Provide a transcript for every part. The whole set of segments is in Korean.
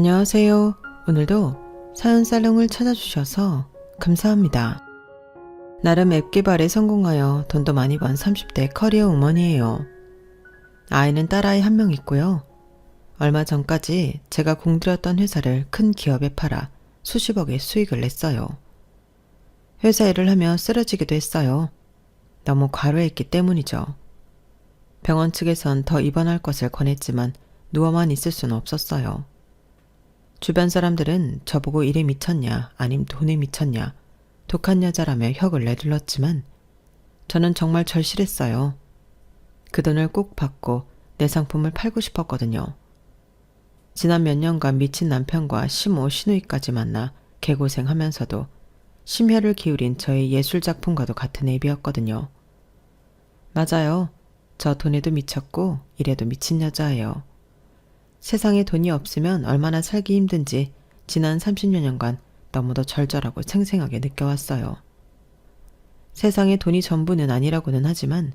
안녕하세요. 오늘도 사연 살롱을 찾아주셔서 감사합니다. 나름 앱 개발에 성공하여 돈도 많이 번 30대 커리어 우먼이에요. 아이는 딸아이 한 명 있고요. 얼마 전까지 제가 공들였던 회사를 큰 기업에 팔아 수십억의 수익을 냈어요. 회사 일을 하며 쓰러지기도 했어요. 너무 과로했기 때문이죠. 병원 측에선 더 입원할 것을 권했지만 누워만 있을 수는 없었어요. 주변 사람들은 저보고 일에 미쳤냐 아님 돈에 미쳤냐 독한 여자라며 혁을 내둘렀지만 저는 정말 절실했어요. 그 돈을 꼭 받고 내 상품을 팔고 싶었거든요. 지난 몇 년간 미친 남편과 심호 시누이까지 만나 개고생하면서도 심혈을 기울인 저의 예술작품과도 같은 앱이었거든요. 맞아요. 저 돈에도 미쳤고 일에도 미친 여자예요. 세상에 돈이 없으면 얼마나 살기 힘든지 지난 30여 년간 너무도 절절하고 생생하게 느껴왔어요. 세상에 돈이 전부는 아니라고는 하지만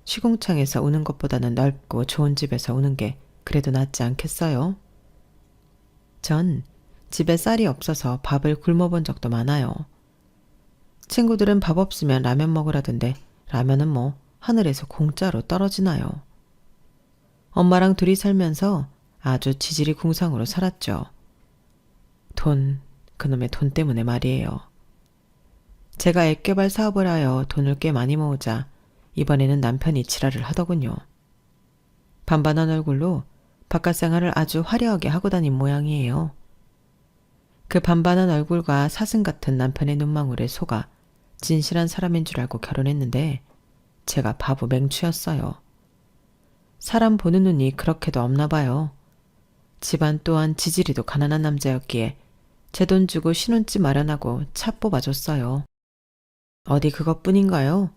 시궁창에서 우는 것보다는 넓고 좋은 집에서 우는 게 그래도 낫지 않겠어요? 전 집에 쌀이 없어서 밥을 굶어본 적도 많아요. 친구들은 밥 없으면 라면 먹으라던데 라면은 뭐 하늘에서 공짜로 떨어지나요? 엄마랑 둘이 살면서 아주 지질이 궁상으로 살았죠. 돈, 그놈의 돈 때문에 말이에요. 제가 앱 개발 사업을 하여 돈을 꽤 많이 모으자 이번에는 남편이 지랄을 하더군요. 반반한 얼굴로 바깥 생활을 아주 화려하게 하고 다닌 모양이에요. 그 반반한 얼굴과 사슴 같은 남편의 눈망울에 속아 진실한 사람인 줄 알고 결혼했는데 제가 바보 맹추였어요. 사람 보는 눈이 그렇게도 없나 봐요. 집안 또한 지지리도 가난한 남자였기에 제 돈 주고 신혼집 마련하고 차 뽑아줬어요. 어디 그것뿐인가요?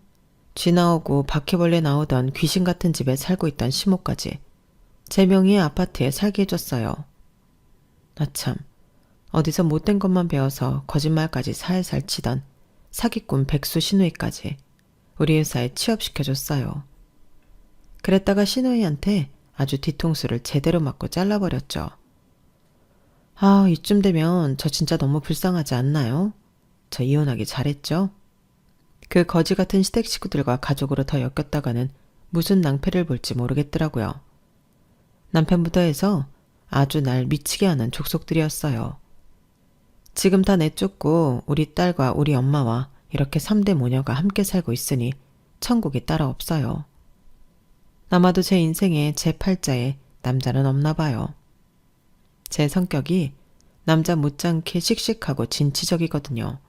쥐 나오고 바퀴벌레 나오던 귀신 같은 집에 살고 있던 시모까지 제 명의의 아파트에 살게 해줬어요. 아참, 어디서 못된 것만 배워서 거짓말까지 살살 치던 사기꾼 백수 시누이까지 우리 회사에 취업시켜줬어요. 그랬다가 시누이한테 아주 뒤통수를 제대로 맞고 잘라버렸죠. 아, 이쯤 되면 저 진짜 너무 불쌍하지 않나요? 저 이혼하기 잘했죠? 그 거지 같은 시댁 식구들과 가족으로 더 엮였다가는 무슨 낭패를 볼지 모르겠더라고요. 남편부터 해서 아주 날 미치게 하는 족속들이었어요. 지금 다 내쫓고 우리 딸과 우리 엄마와 이렇게 3대 모녀가 함께 살고 있으니 천국이 따로 없어요. 아마도 제 인생에 제 팔자에 남자는 없나 봐요. 제 성격이 남자 못지않게 씩씩하고 진취적이거든요.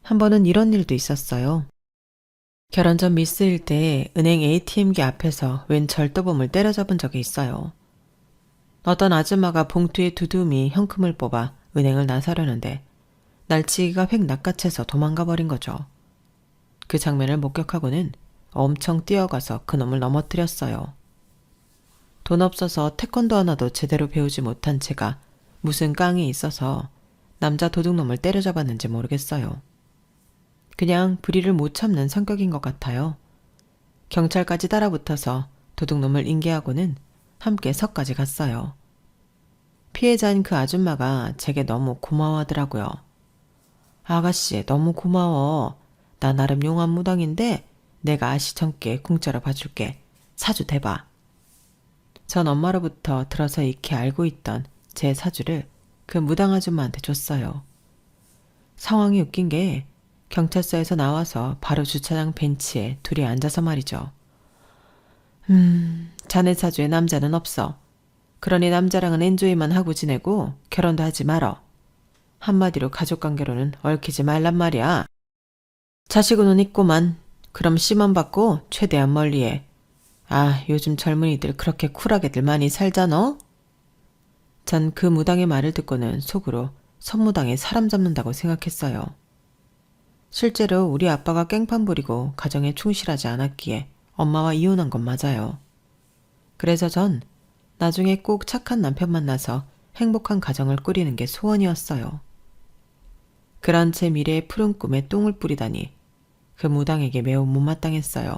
한 번은 이런 일도 있었어요. 결혼 전 미스일 때 은행 ATM기 앞에서 웬 절도범을 때려잡은 적이 있어요. 어떤 아줌마가 봉투에 두둠이 현금을 뽑아 은행을 나서려는데 날치기가 획 낚아채서 도망가 버린 거죠. 그 장면을 목격하고는 엄청 뛰어가서 그놈을 넘어뜨렸어요. 돈 없어서 태권도 하나도 제대로 배우지 못한 제가 무슨 깡이 있어서 남자 도둑놈을 때려잡았는지 모르겠어요. 그냥 불의를 못 참는 성격인 것 같아요. 경찰까지 따라붙어서 도둑놈을 인계하고는 함께 석까지 갔어요. 피해자인 그 아줌마가 제게 너무 고마워하더라고요. 아가씨 너무 고마워. 나 나름 용한 무당인데 내가 아시청께 공짜로 봐줄게. 사주 대봐. 전 엄마로부터 들어서 익히 알고 있던 제 사주를 그 무당 아줌마한테 줬어요. 상황이 웃긴 게 경찰서에서 나와서 바로 주차장 벤치에 둘이 앉아서 말이죠. 자네 사주에 남자는 없어. 그러니 남자랑은 엔조이만 하고 지내고 결혼도 하지 말어. 한마디로 가족관계로는 얽히지 말란 말이야. 자식은 있고만 그럼 씨만 받고 최대한 멀리해. 아, 요즘 젊은이들 그렇게 쿨하게들 많이 살잖아? 전 그 무당의 말을 듣고는 속으로 선무당에 사람 잡는다고 생각했어요. 실제로 우리 아빠가 깽판 부리고 가정에 충실하지 않았기에 엄마와 이혼한 건 맞아요. 그래서 전 나중에 꼭 착한 남편 만나서 행복한 가정을 꾸리는 게 소원이었어요. 그런 제 미래의 푸른 꿈에 똥을 뿌리다니 그 무당에게 매우 못마땅했어요.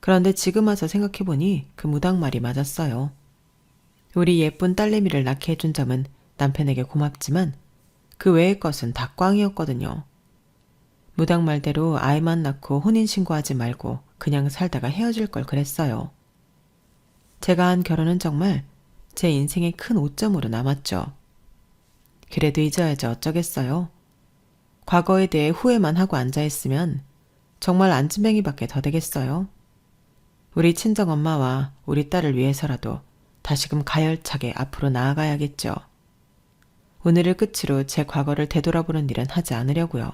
그런데 지금 와서 생각해보니 그 무당 말이 맞았어요. 우리 예쁜 딸내미를 낳게 해준 점은 남편에게 고맙지만 그 외의 것은 다 꽝이었거든요. 무당말대로 아이만 낳고 혼인신고하지 말고 그냥 살다가 헤어질 걸 그랬어요. 제가 한 결혼은 정말 제 인생의 큰 오점으로 남았죠. 그래도 잊어야지 어쩌겠어요. 과거에 대해 후회만 하고 앉아있으면 정말 안진뱅이밖에 더 되겠어요. 우리 친정엄마와 우리 딸을 위해서라도 다시금 가열차게 앞으로 나아가야겠죠. 오늘을 끝으로 제 과거를 되돌아보는 일은 하지 않으려고요.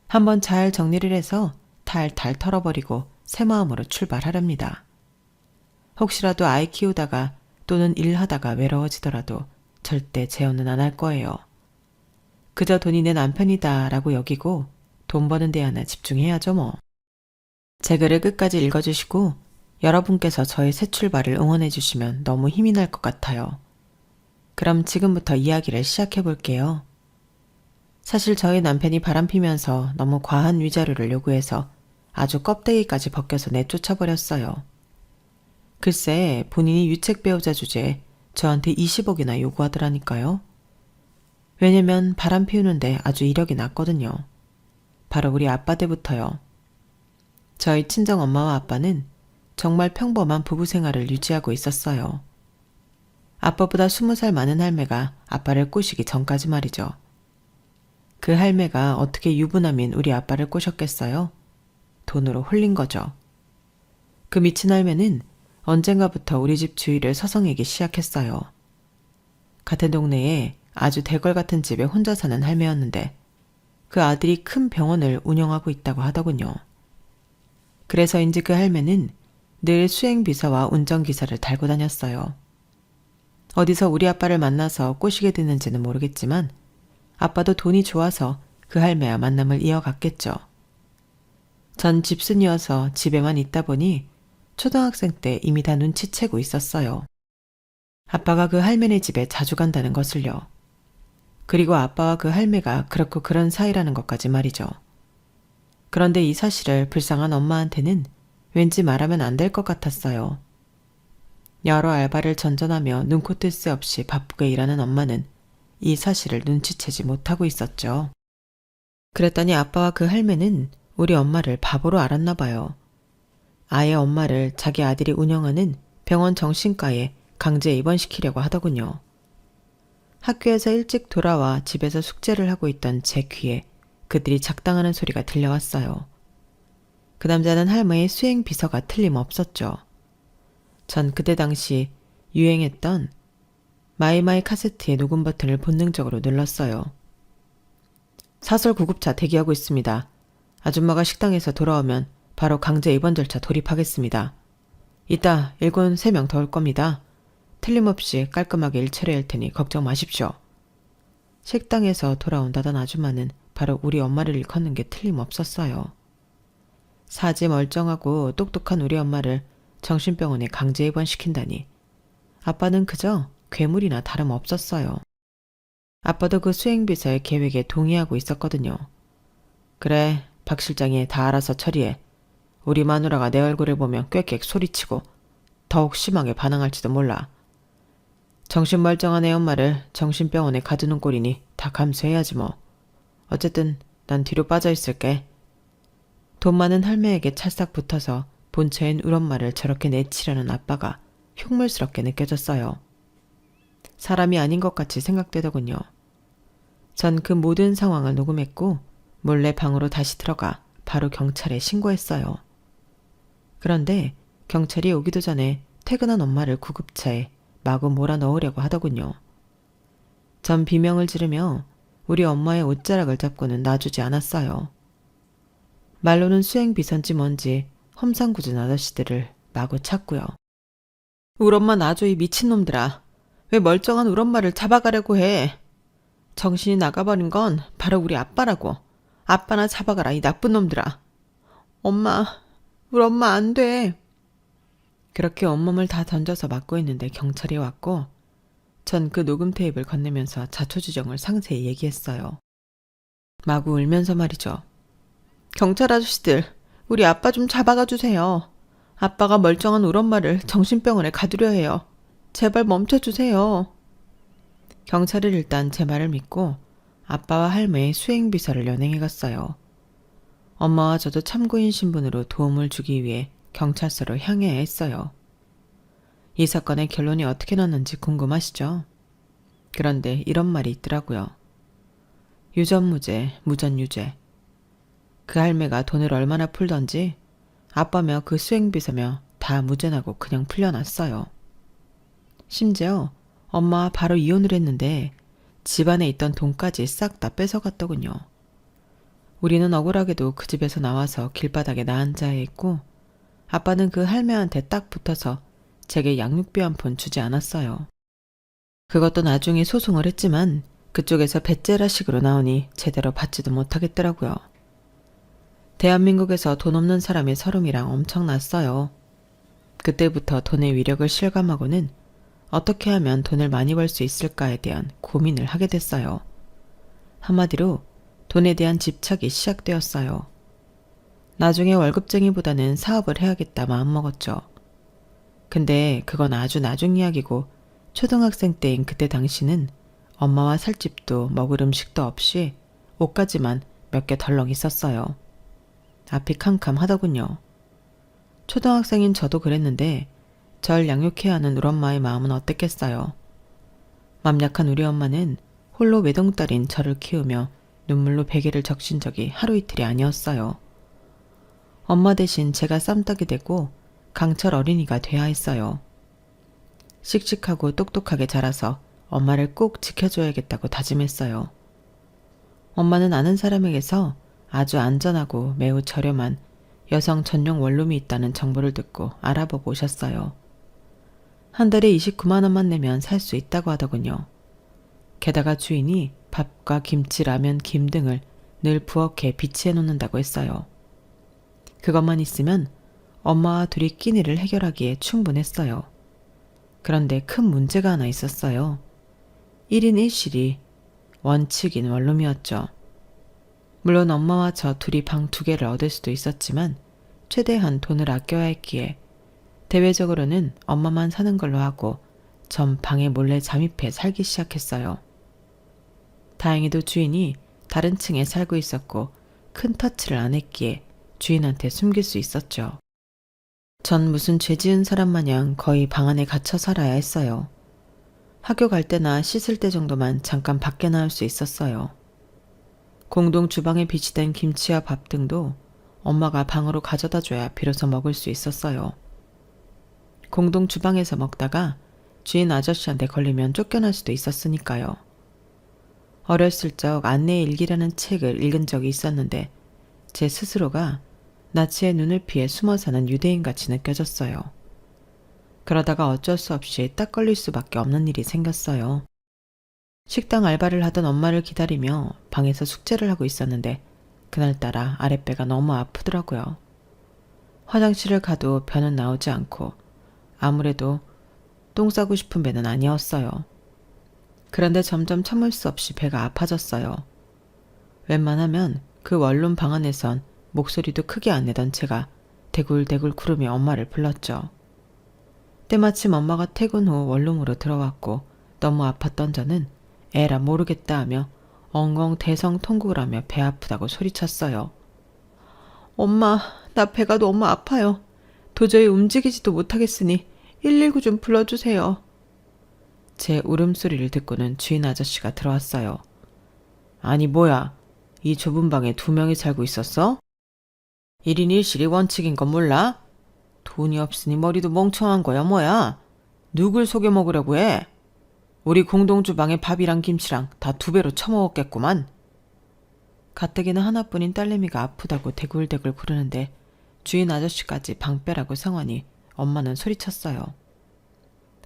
한번 잘 정리를 해서 탈탈 털어버리고 새 마음으로 출발하렵니다. 혹시라도 아이 키우다가 또는 일하다가 외로워지더라도 절대 재혼은 안 할 거예요. 그저 돈이 내 남편이다 라고 여기고 돈 버는 데 하나 집중해야죠 뭐. 제 글을 끝까지 읽어주시고 여러분께서 저의 새 출발을 응원해 주시면 너무 힘이 날 것 같아요. 그럼 지금부터 이야기를 시작해 볼게요. 사실 저희 남편이 바람피면서 너무 과한 위자료를 요구해서 아주 껍데기까지 벗겨서 내쫓아버렸어요. 글쎄 본인이 유책 배우자 주제에 저한테 20억이나 요구하더라니까요. 왜냐면 바람 피우는데 아주 이력이 났거든요. 바로 우리 아빠 때부터요. 저희 친정엄마와 아빠는 정말 평범한 부부 생활을 유지하고 있었어요. 아빠보다 20살 많은 할매가 아빠를 꼬시기 전까지 말이죠. 그 할매가 어떻게 유부남인 우리 아빠를 꼬셨겠어요? 돈으로 홀린 거죠. 그 미친 할매는 언젠가부터 우리 집 주위를 서성이기 시작했어요. 같은 동네에 아주 대걸 같은 집에 혼자 사는 할매였는데 그 아들이 큰 병원을 운영하고 있다고 하더군요. 그래서인지 그 할매는 늘 수행비서와 운전기사를 달고 다녔어요. 어디서 우리 아빠를 만나서 꼬시게 됐는지는 모르겠지만 아빠도 돈이 좋아서 그 할매와 만남을 이어갔겠죠. 전 집순이어서 집에만 있다 보니 초등학생 때 이미 다 눈치채고 있었어요. 아빠가 그 할매네 집에 자주 간다는 것을요. 그리고 아빠와 그 할매가 그렇고 그런 사이라는 것까지 말이죠. 그런데 이 사실을 불쌍한 엄마한테는 왠지 말하면 안 될 것 같았어요. 여러 알바를 전전하며 눈코 뜰 새 없이 바쁘게 일하는 엄마는 이 사실을 눈치채지 못하고 있었죠. 그랬더니 아빠와 그 할매는 우리 엄마를 바보로 알았나 봐요. 아예 엄마를 자기 아들이 운영하는 병원 정신과에 강제 입원시키려고 하더군요. 학교에서 일찍 돌아와 집에서 숙제를 하고 있던 제 귀에 그들이 작당하는 소리가 들려왔어요. 그 남자는 할머니의 수행 비서가 틀림없었죠. 전 그때 당시 유행했던 마이마이 카세트의 녹음 버튼을 본능적으로 눌렀어요. 사설 구급차 대기하고 있습니다. 아줌마가 식당에서 돌아오면 바로 강제 입원 절차 돌입하겠습니다. 이따 일군 3명 더 올 겁니다. 틀림없이 깔끔하게 일 처리할 테니 걱정 마십시오. 식당에서 돌아온다던 아줌마는 바로 우리 엄마를 일컫는 게 틀림없었어요. 사지 멀쩡하고 똑똑한 우리 엄마를 정신병원에 강제 입원시킨다니. 아빠는 그저 괴물이나 다름없었어요. 아빠도 그 수행비서의 계획에 동의하고 있었거든요. 그래, 박 실장이 다 알아서 처리해. 우리 마누라가 내 얼굴을 보면 꽥꽥 소리치고 더욱 심하게 반항할지도 몰라. 정신 멀쩡한 애 엄마를 정신병원에 가두는 꼴이니 다 감수해야지 뭐. 어쨌든 난 뒤로 빠져 있을게. 돈 많은 할매에게 찰싹 붙어서 본처인 우리 엄마를 저렇게 내치려는 아빠가 흉물스럽게 느껴졌어요. 사람이 아닌 것 같이 생각되더군요. 전 그 모든 상황을 녹음했고 몰래 방으로 다시 들어가 바로 경찰에 신고했어요. 그런데 경찰이 오기도 전에 퇴근한 엄마를 구급차에 마구 몰아넣으려고 하더군요. 전 비명을 지르며 우리 엄마의 옷자락을 잡고는 놔주지 않았어요. 말로는 수행비서인지 뭔지 험상궂은 아저씨들을 마구 찾고요. 울 엄마 놔줘 이 미친놈들아. 왜 멀쩡한 울 엄마를 잡아가려고 해. 정신이 나가버린 건 바로 우리 아빠라고. 아빠나 잡아가라 이 나쁜 놈들아. 엄마, 울 엄마 안 돼. 그렇게 온몸을 다 던져서 맞고 있는데 경찰이 왔고 전 그 녹음 테이프를 건네면서 자초지종을 상세히 얘기했어요. 마구 울면서 말이죠. 경찰 아저씨들, 우리 아빠 좀 잡아가 주세요. 아빠가 멀쩡한 울 엄마를 정신병원에 가두려 해요. 제발 멈춰주세요. 경찰은 일단 제 말을 믿고 아빠와 할매의 수행비서를 연행해 갔어요. 엄마와 저도 참고인 신분으로 도움을 주기 위해 경찰서로 향해야 했어요. 이 사건의 결론이 어떻게 났는지 궁금하시죠? 그런데 이런 말이 있더라고요. 유전무죄, 무전유죄. 그 할매가 돈을 얼마나 풀던지 아빠며 그 수행비서며 다 무죄나고 그냥 풀려났어요. 심지어 엄마와 바로 이혼을 했는데 집안에 있던 돈까지 싹 다 뺏어갔더군요. 우리는 억울하게도 그 집에서 나와서 길바닥에 나앉아야 했고 아빠는 그 할매한테 딱 붙어서 제게 양육비 한 푼 주지 않았어요. 그것도 나중에 소송을 했지만 그쪽에서 배째라식으로 나오니 제대로 받지도 못하겠더라고요. 대한민국에서 돈 없는 사람의 서름이랑 엄청났어요. 그때부터 돈의 위력을 실감하고는 어떻게 하면 돈을 많이 벌 수 있을까에 대한 고민을 하게 됐어요. 한마디로 돈에 대한 집착이 시작되었어요. 나중에 월급쟁이보다는 사업을 해야겠다 마음먹었죠. 근데 그건 아주 나중 이야기고 초등학생 때인 그때 당시는 엄마와 살 집도 먹을 음식도 없이 옷까지만 몇 개 덜렁 있었어요. 앞이 캄캄하더군요. 초등학생인 저도 그랬는데 절 양육해야 하는 우리 엄마의 마음은 어땠겠어요. 맘 약한 우리 엄마는 홀로 외동딸인 저를 키우며 눈물로 베개를 적신 적이 하루 이틀이 아니었어요. 엄마 대신 제가 쌈딱이 되고 강철 어린이가 돼야 했어요. 씩씩하고 똑똑하게 자라서 엄마를 꼭 지켜줘야겠다고 다짐했어요. 엄마는 아는 사람에게서 아주 안전하고 매우 저렴한 여성 전용 원룸이 있다는 정보를 듣고 알아보고 오셨어요. 한 달에 29만 원만 내면 살 수 있다고 하더군요. 게다가 주인이 밥과 김치, 라면, 김 등을 늘 부엌에 비치해 놓는다고 했어요. 그것만 있으면 엄마와 둘이 끼니를 해결하기에 충분했어요. 그런데 큰 문제가 하나 있었어요. 1인 1실이 원칙인 원룸이었죠. 물론 엄마와 저 둘이 방 2개를 얻을 수도 있었지만 최대한 돈을 아껴야 했기에 대외적으로는 엄마만 사는 걸로 하고 전 방에 몰래 잠입해 살기 시작했어요. 다행히도 주인이 다른 층에 살고 있었고 큰 터치를 안 했기에 주인한테 숨길 수 있었죠. 전 무슨 죄 지은 사람 마냥 거의 방 안에 갇혀 살아야 했어요. 학교 갈 때나 씻을 때 정도만 잠깐 밖에 나올 수 있었어요. 공동 주방에 비치된 김치와 밥 등도 엄마가 방으로 가져다 줘야 비로소 먹을 수 있었어요. 공동 주방에서 먹다가 주인 아저씨한테 걸리면 쫓겨날 수도 있었으니까요. 어렸을 적 안내 일기라는 책을 읽은 적이 있었는데 제 스스로가 나치의 눈을 피해 숨어 사는 유대인같이 느껴졌어요. 그러다가 어쩔 수 없이 딱 걸릴 수밖에 없는 일이 생겼어요. 식당 알바를 하던 엄마를 기다리며 방에서 숙제를 하고 있었는데 그날따라 아랫배가 너무 아프더라고요. 화장실을 가도 변은 나오지 않고 아무래도 똥 싸고 싶은 배는 아니었어요. 그런데 점점 참을 수 없이 배가 아파졌어요. 웬만하면 그 원룸 방 안에선 목소리도 크게 안 내던 제가 대굴대굴 구르며 엄마를 불렀죠. 때마침 엄마가 퇴근 후 원룸으로 들어왔고 너무 아팠던 저는 에라 모르겠다 하며 엉엉 대성통곡을 하며 배 아프다고 소리쳤어요. 엄마, 나 배가 너무 아파요. 도저히 움직이지도 못하겠으니 119 좀 불러주세요. 제 울음소리를 듣고는 주인 아저씨가 들어왔어요. 아니 뭐야, 이 좁은 방에 2명이 살고 있었어? 1인 1실이 원칙인 건 몰라? 돈이 없으니 머리도 멍청한 거야 뭐야? 누굴 속여 먹으려고 해? 우리 공동주방에 밥이랑 김치랑 다 2배로 처먹었겠구만. 가뜩이나 하나뿐인 딸내미가 아프다고 대굴대굴 구르는데 주인 아저씨까지 방 빼라고 성하니 엄마는 소리쳤어요.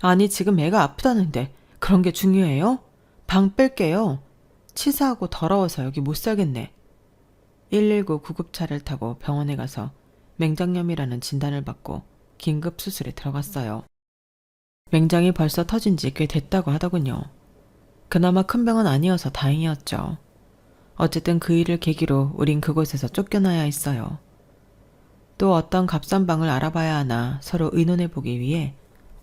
아니 지금 애가 아프다는데 그런 게 중요해요? 방 뺄게요. 치사하고 더러워서 여기 못 살겠네. 119 구급차를 타고 병원에 가서 맹장염이라는 진단을 받고 긴급 수술에 들어갔어요. 맹장이 벌써 터진 지 꽤 됐다고 하더군요. 그나마 큰 병은 아니어서 다행이었죠. 어쨌든 그 일을 계기로 우린 그곳에서 쫓겨나야 했어요. 또 어떤 값싼 방을 알아봐야 하나 서로 의논해보기 위해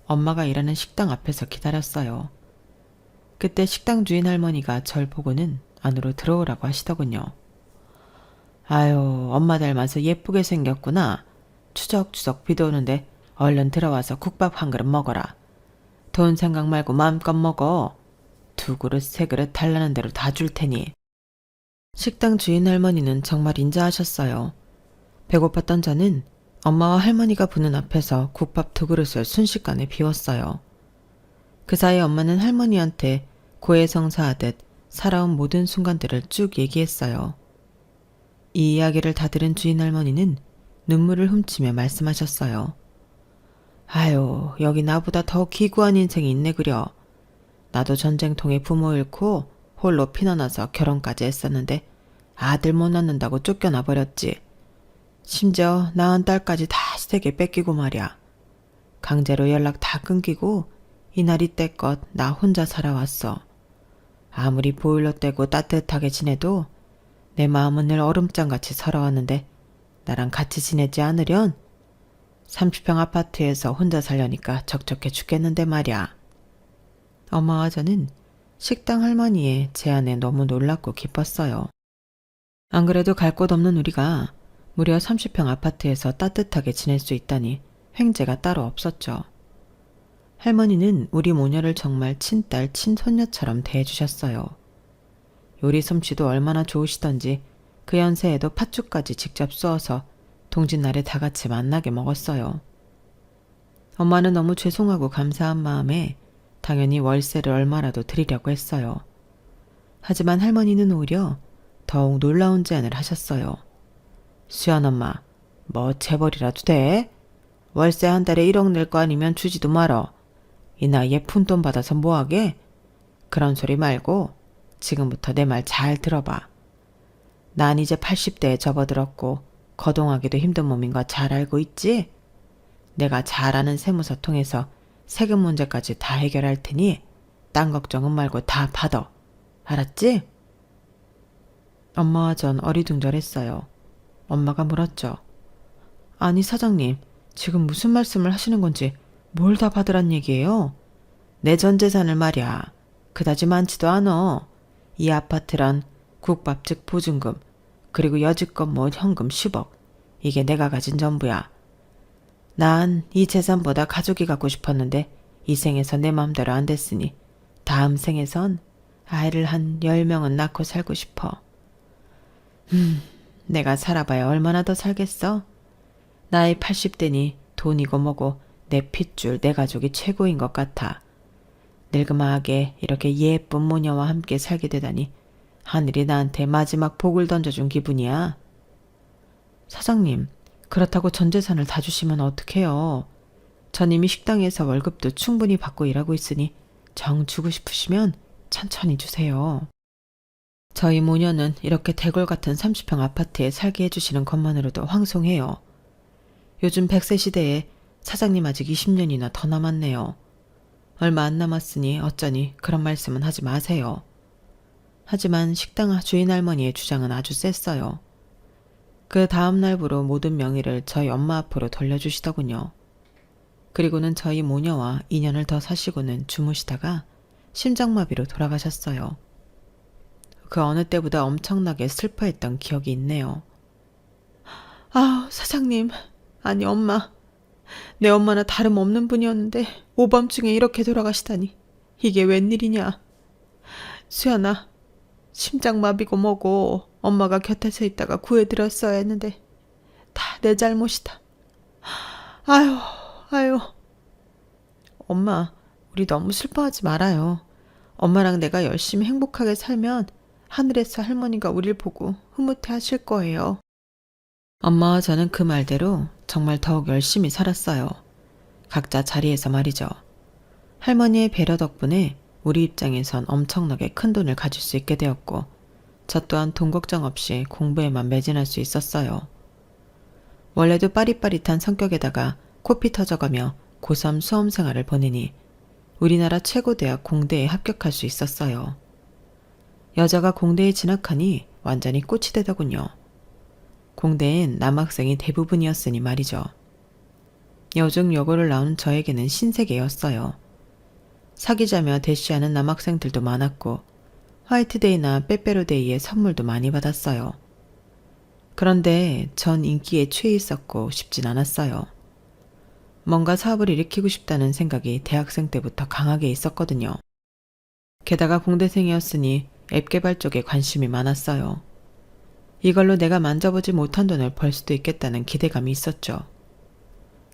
엄마가 일하는 식당 앞에서 기다렸어요. 그때 식당 주인 할머니가 절 보고는 안으로 들어오라고 하시더군요. 아유, 엄마 닮아서 예쁘게 생겼구나. 추적추적 비도 오는데 얼른 들어와서 국밥 한 그릇 먹어라. 돈 생각 말고 마음껏 먹어. 2그릇, 3그릇 달라는 대로 다 줄 테니. 식당 주인 할머니는 정말 인자하셨어요. 배고팠던 저는 엄마와 할머니가 부는 앞에서 국밥 2그릇을 순식간에 비웠어요. 그 사이 엄마는 할머니한테 고해성사하듯 살아온 모든 순간들을 쭉 얘기했어요. 이 이야기를 다 들은 주인 할머니는 눈물을 훔치며 말씀하셨어요. 아유, 여기 나보다 더 기구한 인생이 있네 그려. 나도 전쟁통에 부모 잃고 홀로 피난와서 결혼까지 했었는데 아들 못 낳는다고 쫓겨나 버렸지. 심지어 낳은 딸까지 다 시댁에 뺏기고 말이야. 강제로 연락 다 끊기고 이날 이때껏 나 혼자 살아왔어. 아무리 보일러 떼고 따뜻하게 지내도 내 마음은 늘 얼음장같이 살아왔는데 나랑 같이 지내지 않으련 30평 아파트에서 혼자 살려니까 적적해 죽겠는데 말이야. 엄마와 저는 식당 할머니의 제안에 너무 놀랍고 기뻤어요. 안 그래도 갈 곳 없는 우리가 무려 30평 아파트에서 따뜻하게 지낼 수 있다니 횡재가 따로 없었죠. 할머니는 우리 모녀를 정말 친딸, 친손녀처럼 대해주셨어요. 요리 솜씨도 얼마나 좋으시던지 그 연세에도 팥죽까지 직접 쏘아서 동짓날에 다 같이 만나게 먹었어요. 엄마는 너무 죄송하고 감사한 마음에 당연히 월세를 얼마라도 드리려고 했어요. 하지만 할머니는 오히려 더욱 놀라운 제안을 하셨어요. 수연 엄마, 뭐 재벌이라도 돼? 월세 한 달에 1억 낼 거 아니면 주지도 말어. 이 나이에 푼돈 받아서 뭐하게? 그런 소리 말고 지금부터 내 말 잘 들어봐. 난 이제 80대에 접어들었고 거동하기도 힘든 몸인 거 잘 알고 있지? 내가 잘 아는 세무서 통해서 세금 문제까지 다 해결할 테니 딴 걱정은 말고 다 받아. 알았지? 엄마와 전 어리둥절했어요. 엄마가 물었죠. 아니 사장님, 지금 무슨 말씀을 하시는 건지 뭘 다 받으란 얘기예요? 내 전 재산을 말이야. 그다지 많지도 않어. 이 아파트란 국밥집 보증금, 그리고 여지껏 뭐 현금 10억. 이게 내가 가진 전부야. 난 이 재산보다 가족이 갖고 싶었는데 이 생에서 내 맘대로 안 됐으니 다음 생에선 아이를 한 10명은 낳고 살고 싶어. 내가 살아봐야 얼마나 더 살겠어? 나이 80대니 돈이고 뭐고 내 핏줄 내 가족이 최고인 것 같아. 늙음하게 이렇게 예쁜 모녀와 함께 살게 되다니 하늘이 나한테 마지막 복을 던져준 기분이야. 사장님, 그렇다고 전 재산을 다 주시면 어떡해요? 전 이미 식당에서 월급도 충분히 받고 일하고 있으니 정 주고 싶으시면 천천히 주세요. 저희 모녀는 이렇게 대골 같은 30평 아파트에 살게 해주시는 것만으로도 황송해요. 요즘 100세 시대에 사장님 아직 20년이나 더 남았네요. 얼마 안 남았으니 어쩌니 그런 말씀은 하지 마세요. 하지만 식당 주인 할머니의 주장은 아주 셌어요. 그 다음 날부로 모든 명의를 저희 엄마 앞으로 돌려주시더군요. 그리고는 저희 모녀와 2년을 더 사시고는 주무시다가 심장마비로 돌아가셨어요. 그 어느 때보다 엄청나게 슬퍼했던 기억이 있네요. 아, 사장님, 아니 엄마. 내 엄마나 다름없는 분이었는데 오밤중에 이렇게 돌아가시다니 이게 웬일이냐. 수연아, 심장마비고 뭐고 엄마가 곁에 서 있다가 구해드렸어야 했는데 다 내 잘못이다. 아유. 엄마, 우리 너무 슬퍼하지 말아요. 엄마랑 내가 열심히 행복하게 살면 하늘에서 할머니가 우릴 보고 흐뭇해 하실 거예요. 엄마와 저는 그 말대로 정말 더욱 열심히 살았어요. 각자 자리에서 말이죠. 할머니의 배려 덕분에 우리 입장에선 엄청나게 큰 돈을 가질 수 있게 되었고 저 또한 돈 걱정 없이 공부에만 매진할 수 있었어요. 원래도 빠릿빠릿한 성격에다가 코피 터져가며 고3 수험 생활을 보내니 우리나라 최고 대학 공대에 합격할 수 있었어요. 여자가 공대에 진학하니 완전히 꽃이 되더군요. 공대엔 남학생이 대부분이었으니 말이죠. 여중 여고를 나온 저에게는 신세계였어요. 사귀자며 대시하는 남학생들도 많았고 화이트데이나 빼빼로데이에 선물도 많이 받았어요. 그런데 전 인기에 취해 있었고 싶진 않았어요. 뭔가 사업을 일으키고 싶다는 생각이 대학생 때부터 강하게 있었거든요. 게다가 공대생이었으니 앱 개발 쪽에 관심이 많았어요. 이걸로 내가 만져보지 못한 돈을 벌 수도 있겠다는 기대감이 있었죠.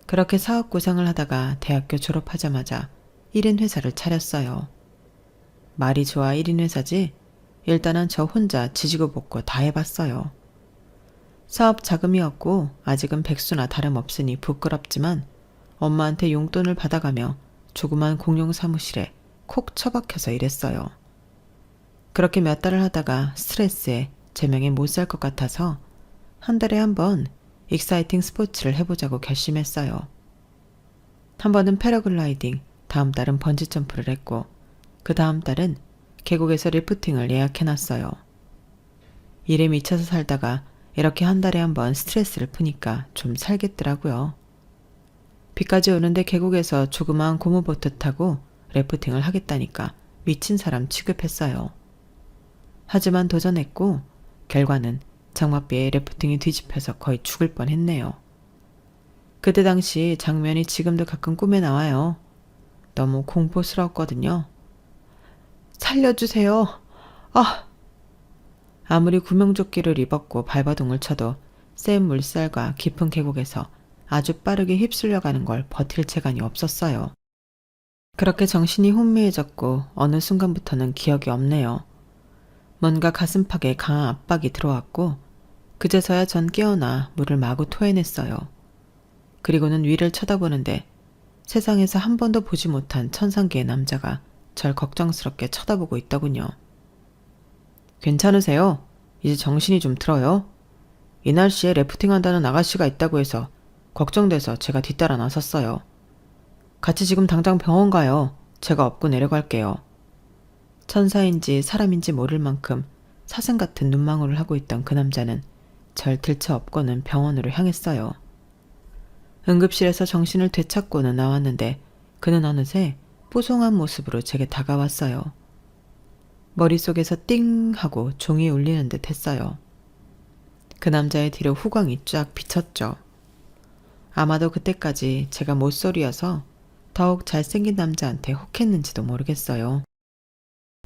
그렇게 사업 구상을 하다가 대학교 졸업하자마자 1인 회사를 차렸어요. 말이 좋아 1인 회사지? 일단은 저 혼자 지지고 볶고 다 해봤어요. 사업 자금이었고 아직은 백수나 다름없으니 부끄럽지만 엄마한테 용돈을 받아가며 조그만 공용 사무실에 콕 처박혀서 일했어요. 그렇게 몇 달을 하다가 스트레스에 제명에 못 살 것 같아서 한 달에 한 번 익사이팅 스포츠를 해보자고 결심했어요. 한 번은 패러글라이딩, 다음 달은 번지점프를 했고 그 다음 달은 계곡에서 리프팅을 예약해놨어요. 일에 미쳐서 살다가 이렇게 한 달에 한 번 스트레스를 푸니까 좀 살겠더라고요. 비까지 오는데 계곡에서 조그마한 고무보트 타고 래프팅을 하겠다니까 미친 사람 취급했어요. 하지만 도전했고 결과는 장맛비에 래프팅이 뒤집혀서 거의 죽을 뻔했네요. 그때 당시 장면이 지금도 가끔 꿈에 나와요. 너무 공포스러웠거든요. 살려주세요. 아! 아무리 구명조끼를 입었고 발바둥을 쳐도 센 물살과 깊은 계곡에서 아주 빠르게 휩쓸려가는 걸 버틸 체간이 없었어요. 그렇게 정신이 혼미해졌고 어느 순간부터는 기억이 없네요. 뭔가 가슴팍에 강한 압박이 들어왔고 그제서야 전 깨어나 물을 마구 토해냈어요. 그리고는 위를 쳐다보는데 세상에서 한 번도 보지 못한 천상계의 남자가 절 걱정스럽게 쳐다보고 있더군요. 괜찮으세요? 이제 정신이 좀 들어요? 이 날씨에 래프팅한다는 아가씨가 있다고 해서 걱정돼서 제가 뒤따라 나섰어요. 같이 지금 당장 병원 가요. 제가 업고 내려갈게요. 천사인지 사람인지 모를 만큼 사슴 같은 눈망울을 하고 있던 그 남자는 절 들쳐 업고는 병원으로 향했어요. 응급실에서 정신을 되찾고는 나왔는데 그는 어느새 뽀송한 모습으로 제게 다가왔어요. 머릿속에서 띵 하고 종이 울리는 듯 했어요. 그 남자의 뒤로 후광이 쫙 비쳤죠. 아마도 그때까지 제가 모쏠이어서 더욱 잘생긴 남자한테 혹했는지도 모르겠어요.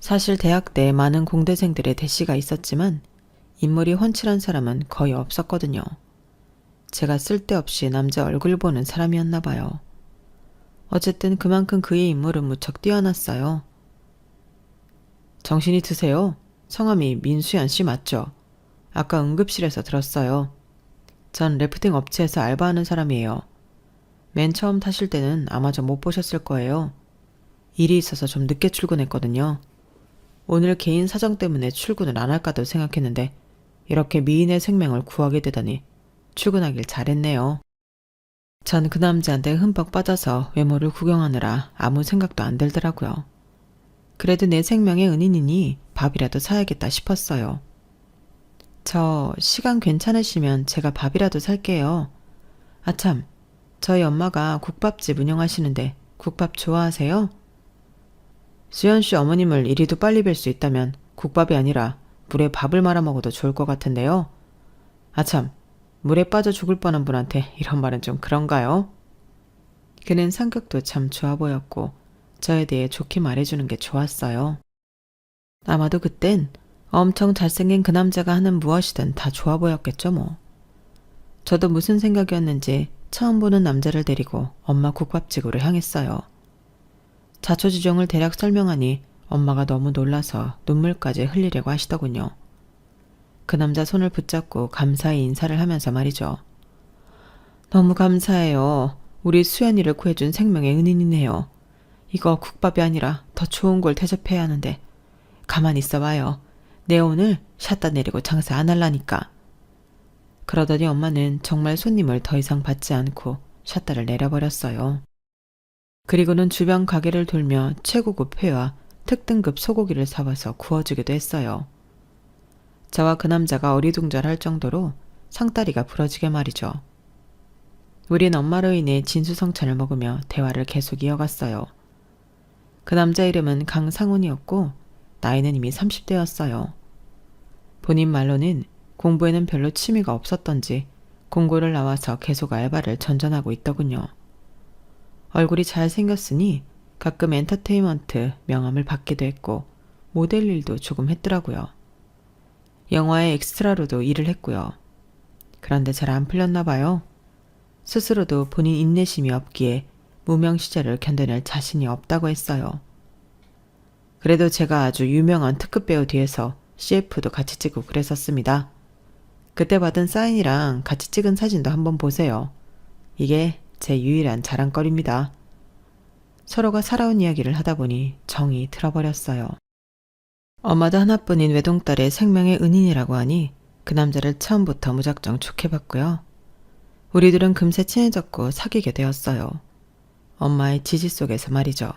사실 대학 때 많은 공대생들의 대시가 있었지만 인물이 훤칠한 사람은 거의 없었거든요. 제가 쓸데없이 남자 얼굴 보는 사람이었나 봐요. 어쨌든 그만큼 그의 인물은 무척 뛰어났어요. 정신이 드세요? 성함이 민수연 씨 맞죠? 아까 응급실에서 들었어요. 전 래프팅 업체에서 알바하는 사람이에요. 맨 처음 타실 때는 아마 저 못 보셨을 거예요. 일이 있어서 좀 늦게 출근했거든요. 오늘 개인 사정 때문에 출근을 안 할까도 생각했는데 이렇게 미인의 생명을 구하게 되다니 출근하길 잘했네요. 전 그 남자한테 흠뻑 빠져서 외모를 구경하느라 아무 생각도 안 들더라고요. 그래도 내 생명의 은인이니 밥이라도 사야겠다 싶었어요. 저 시간 괜찮으시면 제가 밥이라도 살게요. 아참, 저희 엄마가 국밥집 운영하시는데 국밥 좋아하세요? 수연 씨 어머님을 이리도 빨리 뵐 수 있다면 국밥이 아니라 물에 밥을 말아 먹어도 좋을 것 같은데요. 아참, 물에 빠져 죽을 뻔한 분한테 이런 말은 좀 그런가요? 그는 성격도 참 좋아 보였고 저에 대해 좋게 말해주는 게 좋았어요. 아마도 그땐 엄청 잘생긴 그 남자가 하는 무엇이든 다 좋아 보였겠죠 뭐. 저도 무슨 생각이었는지 처음 보는 남자를 데리고 엄마 국밥집으로 향했어요. 자초지종을 대략 설명하니 엄마가 너무 놀라서 눈물까지 흘리려고 하시더군요. 그 남자 손을 붙잡고 감사히 인사를 하면서 말이죠. 너무 감사해요. 우리 수연이를 구해준 생명의 은인이네요. 이거 국밥이 아니라 더 좋은 걸 대접해야 하는데 가만히 있어봐요. 내 오늘 샷다 내리고 장사 안 할라니까. 그러더니 엄마는 정말 손님을 더 이상 받지 않고 샷다를 내려버렸어요. 그리고는 주변 가게를 돌며 최고급 회와 특등급 소고기를 사와서 구워주기도 했어요. 저와 그 남자가 어리둥절할 정도로 상다리가 부러지게 말이죠. 우린 엄마로 인해 진수성찬을 먹으며 대화를 계속 이어갔어요. 그 남자 이름은 강상훈이었고 나이는 이미 30대였어요. 본인 말로는 공부에는 별로 취미가 없었던지 공고를 나와서 계속 알바를 전전하고 있더군요. 얼굴이 잘생겼으니 가끔 엔터테인먼트 명함을 받기도 했고 모델 일도 조금 했더라고요. 영화의 엑스트라로도 일을 했고요. 그런데 잘 안 풀렸나 봐요. 스스로도 본인 인내심이 없기에 무명 시절을 견뎌낼 자신이 없다고 했어요. 그래도 제가 아주 유명한 특급 배우 뒤에서 CF도 같이 찍고 그랬었습니다. 그때 받은 사인이랑 같이 찍은 사진도 한번 보세요. 이게 제 유일한 자랑거리입니다. 서로가 살아온 이야기를 하다 보니 정이 들어버렸어요. 엄마도 하나뿐인 외동딸의 생명의 은인이라고 하니 그 남자를 처음부터 무작정 좋게 봤고요. 우리들은 금세 친해졌고 사귀게 되었어요. 엄마의 지지 속에서 말이죠.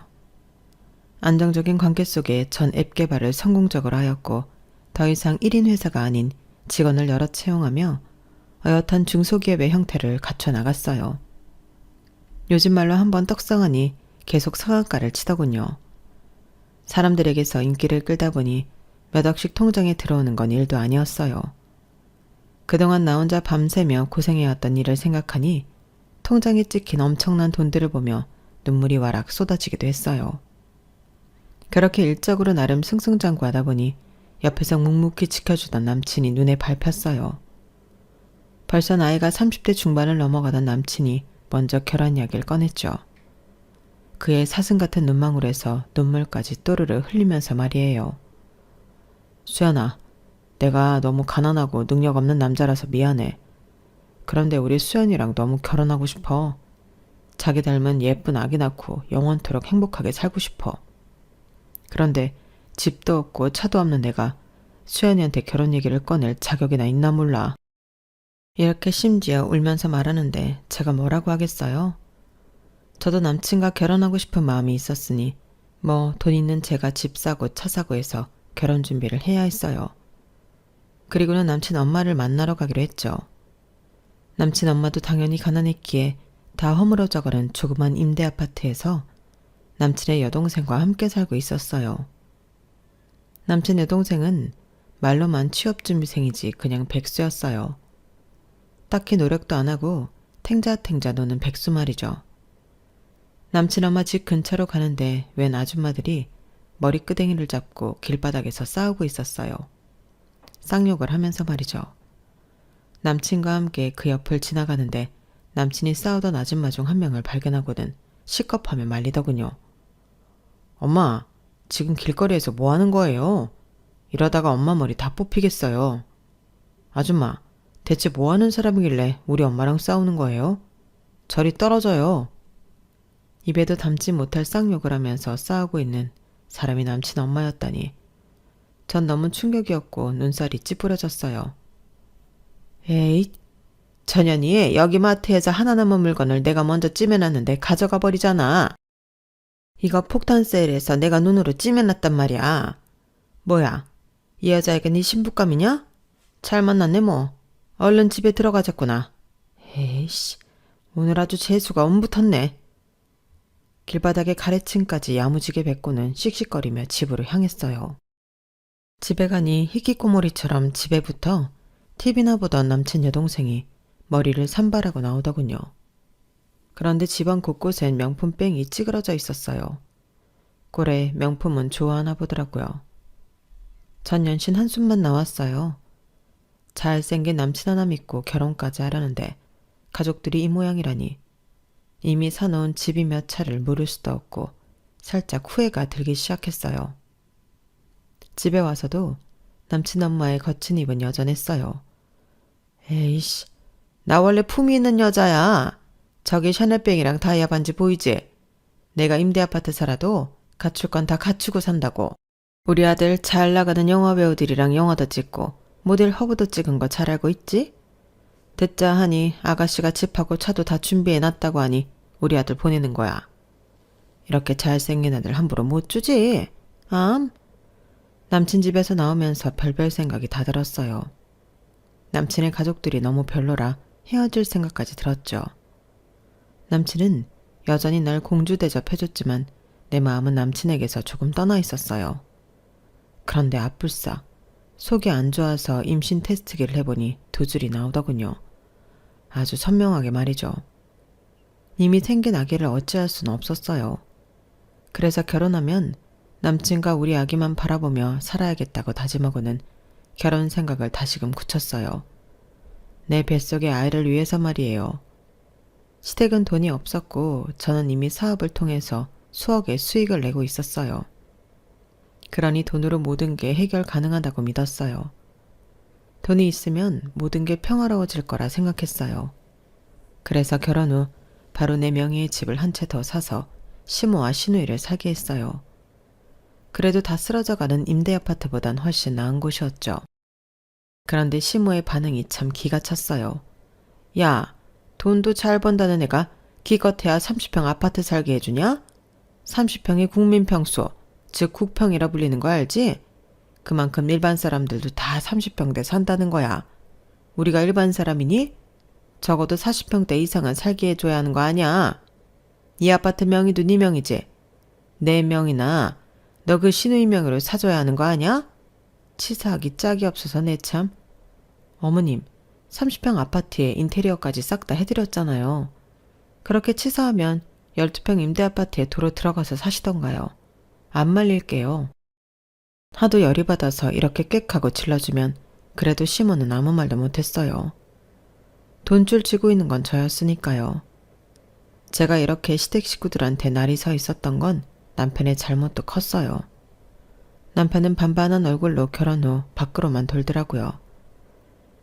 안정적인 관계 속에 전 앱 개발을 성공적으로 하였고 더 이상 1인 회사가 아닌 직원을 여러 채용하며 어엿한 중소기업의 형태를 갖춰 나갔어요. 요즘 말로 한번 떡상하니 계속 성악가를 치더군요. 사람들에게서 인기를 끌다 보니 몇 억씩 통장에 들어오는 건 일도 아니었어요. 그동안 나 혼자 밤새며 고생해왔던 일을 생각하니 통장에 찍힌 엄청난 돈들을 보며 눈물이 와락 쏟아지기도 했어요. 그렇게 일적으로 나름 승승장구하다 보니 옆에서 묵묵히 지켜주던 남친이 눈에 밟혔어요. 벌써 나이가 30대 중반을 넘어가던 남친이 먼저 결혼 이야기를 꺼냈죠. 그의 사슴 같은 눈망울에서 눈물까지 또르르 흘리면서 말이에요. 수연아, 내가 너무 가난하고 능력 없는 남자라서 미안해. 그런데 우리 수연이랑 너무 결혼하고 싶어. 자기 닮은 예쁜 아기 낳고 영원토록 행복하게 살고 싶어. 그런데 집도 없고 차도 없는 내가 수연이한테 결혼 얘기를 꺼낼 자격이나 있나 몰라. 이렇게 심지어 울면서 말하는데 제가 뭐라고 하겠어요? 저도 남친과 결혼하고 싶은 마음이 있었으니 뭐 돈 있는 제가 집 사고 차 사고 해서 결혼 준비를 해야 했어요. 그리고는 남친 엄마를 만나러 가기로 했죠. 남친 엄마도 당연히 가난했기에 다 허물어져가는 조그만 임대 아파트에서 남친의 여동생과 함께 살고 있었어요. 남친 여동생은 말로만 취업준비생이지 그냥 백수였어요. 딱히 노력도 안 하고 탱자탱자 노는 백수 말이죠. 남친 엄마 집 근처로 가는데 웬 아줌마들이 머리끄댕이를 잡고 길바닥에서 싸우고 있었어요. 쌍욕을 하면서 말이죠. 남친과 함께 그 옆을 지나가는데 남친이 싸우던 아줌마 중 한 명을 발견하고는 시겁하며 말리더군요. 엄마, 지금 길거리에서 뭐 하는 거예요? 이러다가 엄마 머리 다 뽑히겠어요. 아줌마, 대체 뭐 하는 사람이길래 우리 엄마랑 싸우는 거예요? 저리 떨어져요. 입에도 담지 못할 쌍욕을 하면서 싸우고 있는 사람이 남친 엄마였다니. 전 너무 충격이었고 눈살이 찌푸려졌어요. 에이, 전현이 여기 마트에서 하나 남은 물건을 내가 먼저 찜해놨는데 가져가 버리잖아. 이거 폭탄 세일에서 내가 눈으로 찜해놨단 말이야. 뭐야, 이 여자애가 네 신부감이냐? 잘 만났네 뭐. 얼른 집에 들어가자꾸나. 에이씨, 오늘 아주 재수가 엄붙었네. 길바닥에 가래층까지 야무지게 뱉고는 씩씩거리며 집으로 향했어요. 집에 가니 희귀꼬머리처럼 집에 붙어 TV나 보던 남친 여동생이 머리를 산발하고 나오더군요. 그런데 집안 곳곳엔 명품병이 찌그러져 있었어요. 꼴에 명품은 좋아하나 보더라고요. 전 연신 한숨만 나왔어요. 잘생긴 남친 하나 믿고 결혼까지 하려는데 가족들이 이 모양이라니. 이미 사놓은 집이 몇 차를 물을 수도 없고 살짝 후회가 들기 시작했어요. 집에 와서도 남친 엄마의 거친 입은 여전했어요. 에이씨, 나 원래 품위 있는 여자야. 저기 샤넬백이랑 다이아 반지 보이지? 내가 임대 아파트 살아도 갖출 건 다 갖추고 산다고. 우리 아들 잘 나가는 영화배우들이랑 영화도 찍고 모델 허브도 찍은 거 잘 알고 있지? 듣자 하니 아가씨가 집하고 차도 다 준비해놨다고 하니 우리 아들 보내는 거야. 이렇게 잘생긴 아들 함부로 못 주지. 남친 집에서 나오면서 별별 생각이 다 들었어요. 남친의 가족들이 너무 별로라 헤어질 생각까지 들었죠. 남친은 여전히 날 공주 대접해줬지만 내 마음은 남친에게서 조금 떠나 있었어요. 그런데 앞불싸 속이 안 좋아서 임신 테스트기를 해보니 2줄이 나오더군요. 아주 선명하게 말이죠. 이미 생긴 아기를 어찌할 수는 없었어요. 그래서 결혼하면 남친과 우리 아기만 바라보며 살아야겠다고 다짐하고는 결혼 생각을 다시금 굳혔어요. 내 뱃속의 아이를 위해서 말이에요. 시댁은 돈이 없었고 저는 이미 사업을 통해서 수억의 수익을 내고 있었어요. 그러니 돈으로 모든 게 해결 가능하다고 믿었어요. 돈이 있으면 모든 게 평화로워질 거라 생각했어요. 그래서 결혼 후 바로 내 명의의 집을 한 채 더 사서 시모와 시누이를 살게 했어요. 그래도 다 쓰러져가는 임대 아파트보단 훨씬 나은 곳이었죠. 그런데 시모의 반응이 참 기가 찼어요. 야, 돈도 잘 번다는 애가 기껏해야 30평 아파트 살게 해주냐? 30평이 국민평수, 즉 국평이라 불리는 거 알지? 그만큼 일반 사람들도 다 30평대 산다는 거야. 우리가 일반 사람이니? 적어도 40평대 이상은 살게 해줘야 하는 거 아니야. 이 아파트 명의도 네 명이지? 내 명이나 너 그 시누이 명의로 사줘야 하는 거 아니야? 치사하기 짝이 없어서 내 참. 어머님, 30평 아파트에 인테리어까지 싹 다 해드렸잖아요. 그렇게 치사하면 12평 임대 아파트에 도로 들어가서 사시던가요. 안 말릴게요. 하도 열이 받아서 이렇게 꽥하고 질러주면 그래도 시모는 아무 말도 못했어요. 돈줄 쥐고 있는 건 저였으니까요. 제가 이렇게 시댁 식구들한테 날이 서 있었던 건 남편의 잘못도 컸어요. 남편은 반반한 얼굴로 결혼 후 밖으로만 돌더라고요.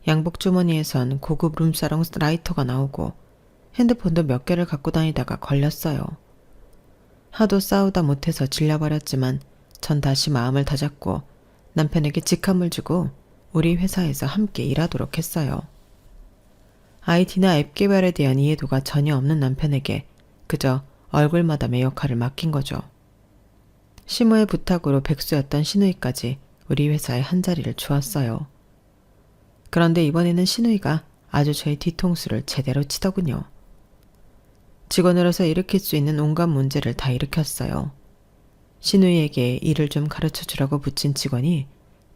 양복 주머니에선 고급 룸사롱 라이터가 나오고 핸드폰도 몇 개를 갖고 다니다가 걸렸어요. 하도 싸우다 못해서 질려버렸지만 전 다시 마음을 다잡고 남편에게 직함을 주고 우리 회사에서 함께 일하도록 했어요. IT나 앱 개발에 대한 이해도가 전혀 없는 남편에게 그저 얼굴 마담의 역할을 맡긴 거죠. 시모의 부탁으로 백수였던 시누이까지 우리 회사에 한 자리를 주었어요. 그런데 이번에는 시누이가 아주 저의 뒤통수를 제대로 치더군요. 직원으로서 일으킬 수 있는 온갖 문제를 다 일으켰어요. 시누이에게 일을 좀 가르쳐 주라고 붙인 직원이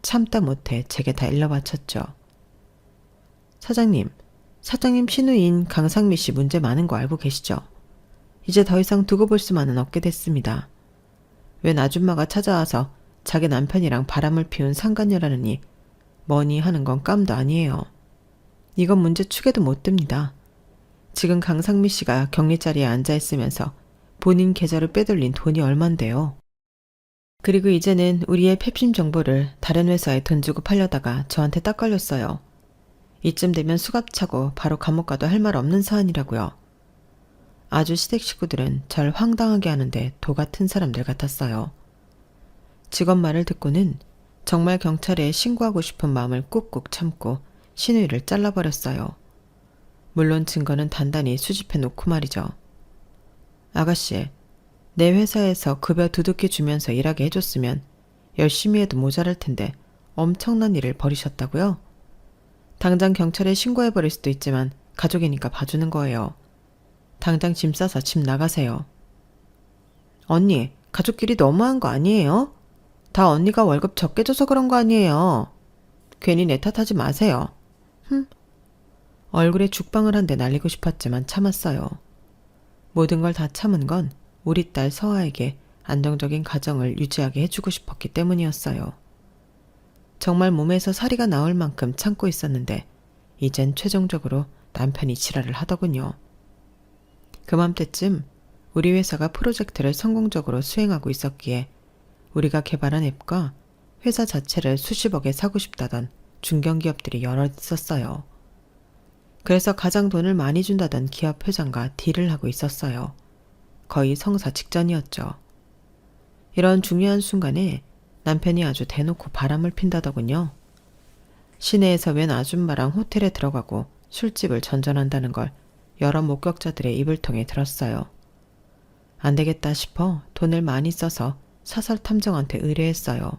참다 못해 제게 다 일러바쳤죠. 사장님 시누이인 강상미 씨 문제 많은 거 알고 계시죠? 이제 더 이상 두고 볼 수만은 없게 됐습니다. 웬 아줌마가 찾아와서 자기 남편이랑 바람을 피운 상간녀라느니 뭐니 하는 건 깜도 아니에요. 이건 문제 축에도 못 듭니다. 지금 강상미 씨가 격리 자리에 앉아있으면서 본인 계좌를 빼돌린 돈이 얼만데요. 그리고 이제는 우리의 펩심 정보를 다른 회사에 돈 주고 팔려다가 저한테 딱 걸렸어요. 이쯤 되면 수갑차고 바로 감옥 가도 할 말 없는 사안이라고요. 아주 시댁 식구들은 절 황당하게 하는데 도 같은 사람들 같았어요. 직원 말을 듣고는 정말 경찰에 신고하고 싶은 마음을 꾹꾹 참고 시누이를 잘라버렸어요. 물론 증거는 단단히 수집해 놓고 말이죠. 아가씨, 내 회사에서 급여 두둑히 주면서 일하게 해줬으면 열심히 해도 모자랄 텐데 엄청난 일을 벌이셨다고요? 당장 경찰에 신고해버릴 수도 있지만 가족이니까 봐주는 거예요. 당장 짐 싸서 집 나가세요. 언니, 가족끼리 너무한 거 아니에요? 다 언니가 월급 적게 줘서 그런 거 아니에요. 괜히 내 탓하지 마세요. 얼굴에 죽방을 한 대 날리고 싶었지만 참았어요. 모든 걸 다 참은 건 우리 딸 서아에게 안정적인 가정을 유지하게 해주고 싶었기 때문이었어요. 정말 몸에서 사리가 나올 만큼 참고 있었는데 이젠 최종적으로 남편이 지랄을 하더군요. 그맘때쯤 우리 회사가 프로젝트를 성공적으로 수행하고 있었기에 우리가 개발한 앱과 회사 자체를 수십억에 사고 싶다던 중견기업들이 여럿 있었어요. 그래서 가장 돈을 많이 준다던 기업 회장과 딜을 하고 있었어요. 거의 성사 직전이었죠. 이런 중요한 순간에 남편이 아주 대놓고 바람을 핀다더군요. 시내에서 웬 아줌마랑 호텔에 들어가고 술집을 전전한다는 걸 여러 목격자들의 입을 통해 들었어요. 안 되겠다 싶어 돈을 많이 써서 사설 탐정한테 의뢰했어요.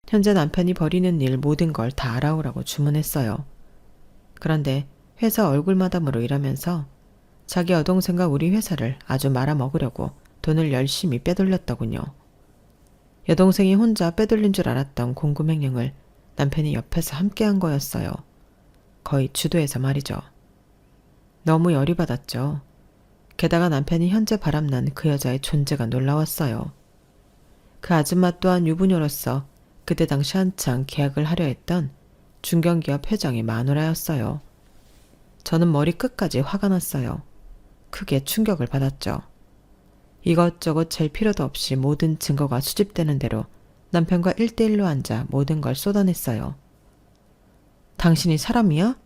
현재 남편이 벌이는 일 모든 걸 다 알아오라고 주문했어요. 그런데 회사 얼굴마담으로 일하면서 자기 여동생과 우리 회사를 아주 말아먹으려고 돈을 열심히 빼돌렸더군요. 여동생이 혼자 빼돌린 줄 알았던 공금횡령을 남편이 옆에서 함께한 거였어요. 거의 주도해서 말이죠. 너무 열이 받았죠. 게다가 남편이 현재 바람난 그 여자의 존재가 놀라웠어요. 그 아줌마 또한 유부녀로서 그때 당시 한창 계약을 하려 했던 중견기업 회장의 마누라였어요. 저는 머리 끝까지 화가 났어요. 크게 충격을 받았죠. 이것저것 잴 필요도 없이 모든 증거가 수집되는 대로 남편과 1대1로 앉아 모든 걸 쏟아냈어요. 당신이 사람이야?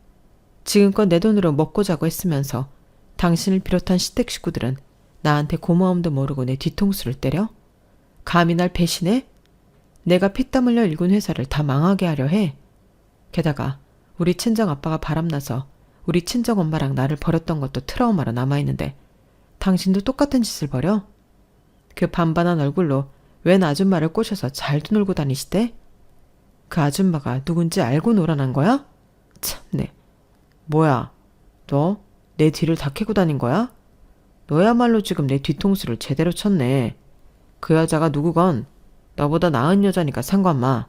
지금껏 내 돈으로 먹고 자고 했으면서 당신을 비롯한 시댁 식구들은 나한테 고마움도 모르고 내 뒤통수를 때려? 감히 날 배신해? 내가 피땀 흘려 일군 회사를 다 망하게 하려 해. 게다가 우리 친정아빠가 바람나서 우리 친정엄마랑 나를 버렸던 것도 트라우마로 남아있는데 당신도 똑같은 짓을 벌여? 그 반반한 얼굴로 웬 아줌마를 꼬셔서 잘도 놀고 다니시대? 그 아줌마가 누군지 알고 놀아난 거야? 참네. 뭐야, 너 내 뒤를 다 캐고 다닌 거야? 너야말로 지금 내 뒤통수를 제대로 쳤네. 그 여자가 누구건 너보다 나은 여자니까 상관마.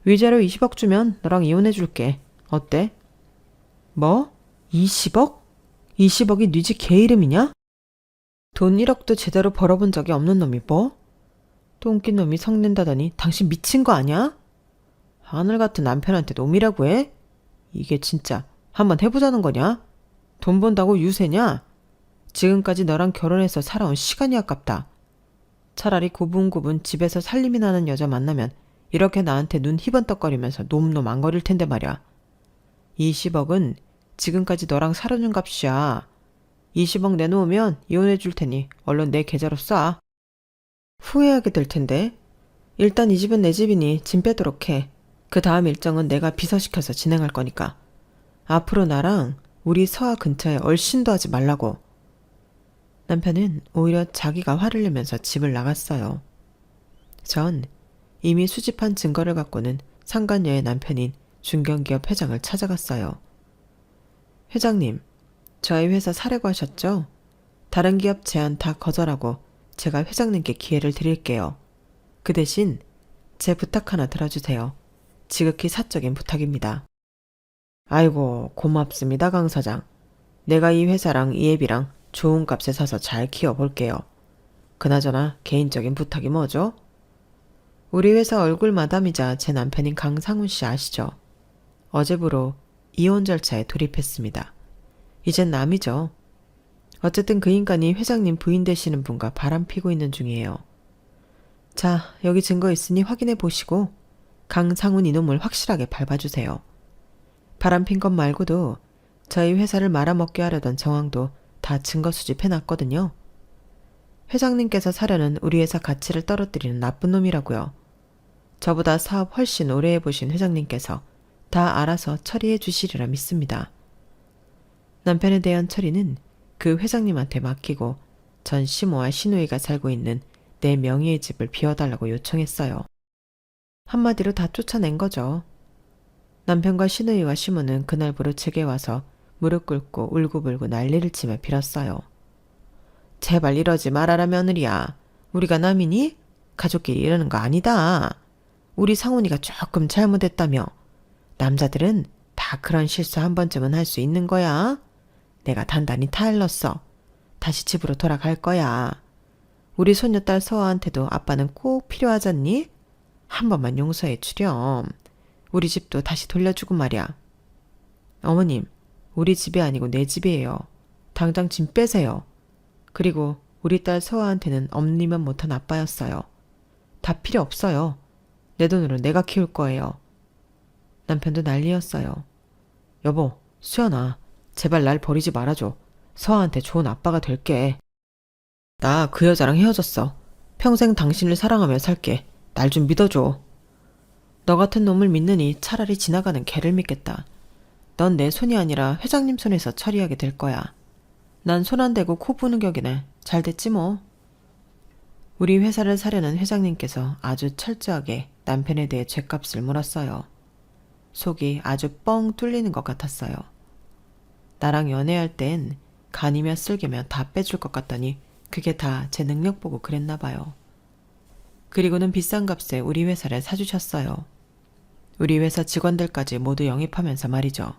위자료 20억 주면 너랑 이혼해줄게. 어때? 뭐? 20억? 20억이 네 집 개 이름이냐? 돈 1억도 제대로 벌어본 적이 없는 놈이 뭐? 똥낀 놈이 성낸다더니 당신 미친 거 아니야? 하늘 같은 남편한테 놈이라고 해? 이게 진짜 한번 해보자는 거냐? 돈 번다고 유세냐? 지금까지 너랑 결혼해서 살아온 시간이 아깝다. 차라리 고분고분 집에서 살림이 나는 여자 만나면 이렇게 나한테 눈 희번떡거리면서 놈놈 안 거릴 텐데 말이야. 20억은 지금까지 너랑 살아준 값이야. 20억 내놓으면 이혼해 줄 테니 얼른 내 계좌로 쏴. 후회하게 될 텐데. 일단 이 집은 내 집이니 짐 빼도록 해. 그 다음 일정은 내가 비서시켜서 진행할 거니까. 앞으로 나랑 우리 서아 근처에 얼씬도 하지 말라고. 남편은 오히려 자기가 화를 내면서 집을 나갔어요. 전 이미 수집한 증거를 갖고는 상간녀의 남편인 중견기업 회장을 찾아갔어요. 회장님, 저희 회사 사려고 하셨죠? 다른 기업 제안 다 거절하고 제가 회장님께 기회를 드릴게요. 그 대신 제 부탁 하나 들어주세요. 지극히 사적인 부탁입니다. 아이고, 고맙습니다, 강 사장. 내가 이 회사랑 이 애비랑 좋은 값에 사서 잘 키워볼게요. 그나저나 개인적인 부탁이 뭐죠? 우리 회사 얼굴 마담이자 제 남편인 강상훈 씨 아시죠? 어제부로 이혼 절차에 돌입했습니다. 이젠 남이죠. 어쨌든 그 인간이 회장님 부인 되시는 분과 바람피고 있는 중이에요. 자, 여기 증거 있으니 확인해 보시고 강상훈 이놈을 확실하게 밟아주세요. 바람핀 것 말고도 저희 회사를 말아먹게 하려던 정황도 다 증거 수집해놨거든요. 회장님께서 사려는 우리 회사 가치를 떨어뜨리는 나쁜 놈이라고요. 저보다 사업 훨씬 오래 해보신 회장님께서 다 알아서 처리해 주시리라 믿습니다. 남편에 대한 처리는 그 회장님한테 맡기고 전 시모와 시누이가 살고 있는 내 명의의 집을 비워달라고 요청했어요. 한마디로 다 쫓아낸 거죠. 남편과 시누이와 시모는 그날부로 제게 와서 무릎 꿇고 울고불고 난리를 치며 빌었어요. 제발 이러지 말아라 며느리야. 우리가 남이니? 가족끼리 이러는 거 아니다. 우리 상훈이가 조금 잘못했다며. 남자들은 다 그런 실수 한 번쯤은 할 수 있는 거야. 내가 단단히 타일렀어. 다시 집으로 돌아갈 거야. 우리 손녀딸 서아한테도 아빠는 꼭 필요하잖니? 한 번만 용서해 주렴. 우리 집도 다시 돌려주고 말이야. 어머님, 우리 집이 아니고 내 집이에요. 당장 짐 빼세요. 그리고 우리 딸 서아한테는 엄니면 못한 아빠였어요. 다 필요 없어요. 내 돈으로 내가 키울 거예요. 남편도 난리였어요. 여보, 수연아, 제발 날 버리지 말아줘. 서아한테 좋은 아빠가 될게. 나 그 여자랑 헤어졌어. 평생 당신을 사랑하며 살게. 날 좀 믿어줘. 너 같은 놈을 믿느니 차라리 지나가는 개를 믿겠다. 넌 내 손이 아니라 회장님 손에서 처리하게 될 거야. 난 손 안 대고 코 부는 격이네. 잘 됐지 뭐. 우리 회사를 사려는 회장님께서 아주 철저하게 남편에 대해 죗값을 물었어요. 속이 아주 뻥 뚫리는 것 같았어요. 나랑 연애할 땐 간이며 쓸개며 다 빼줄 것 같더니 그게 다 제 능력 보고 그랬나 봐요. 그리고는 비싼 값에 우리 회사를 사주셨어요. 우리 회사 직원들까지 모두 영입하면서 말이죠.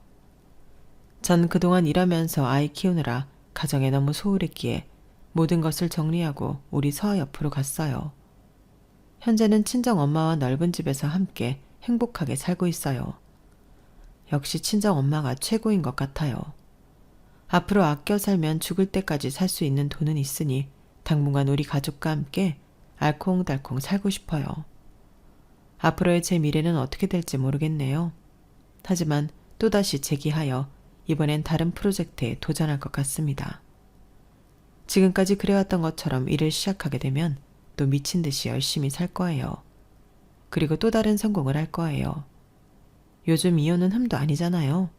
전 그동안 일하면서 아이 키우느라 가정에 너무 소홀했기에 모든 것을 정리하고 우리 서아 옆으로 갔어요. 현재는 친정 엄마와 넓은 집에서 함께 행복하게 살고 있어요. 역시 친정 엄마가 최고인 것 같아요. 앞으로 아껴 살면 죽을 때까지 살 수 있는 돈은 있으니 당분간 우리 가족과 함께 알콩달콩 살고 싶어요. 앞으로의 제 미래는 어떻게 될지 모르겠네요. 하지만 또다시 재기하여 이번엔 다른 프로젝트에 도전할 것 같습니다. 지금까지 그래왔던 것처럼 일을 시작하게 되면 또 미친 듯이 열심히 살 거예요. 그리고 또 다른 성공을 할 거예요. 요즘 이혼은 흠도 아니잖아요.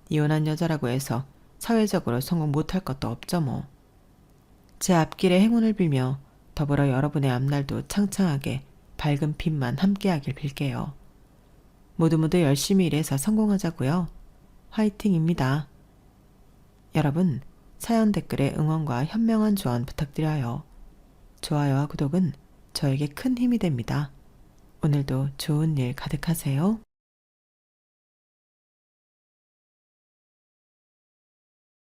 이혼한 여자라고 해서 사회적으로 성공 못할 것도 없죠 뭐. 제 앞길에 행운을 빌며 더불어 여러분의 앞날도 창창하게 밝은 빛만 함께하길 빌게요. 모두 열심히 일해서 성공하자고요. 화이팅입니다. 여러분, 사연 댓글에 응원과 현명한 조언 부탁드려요. 좋아요와 구독은 저에게 큰 힘이 됩니다. 오늘도 좋은 일 가득하세요.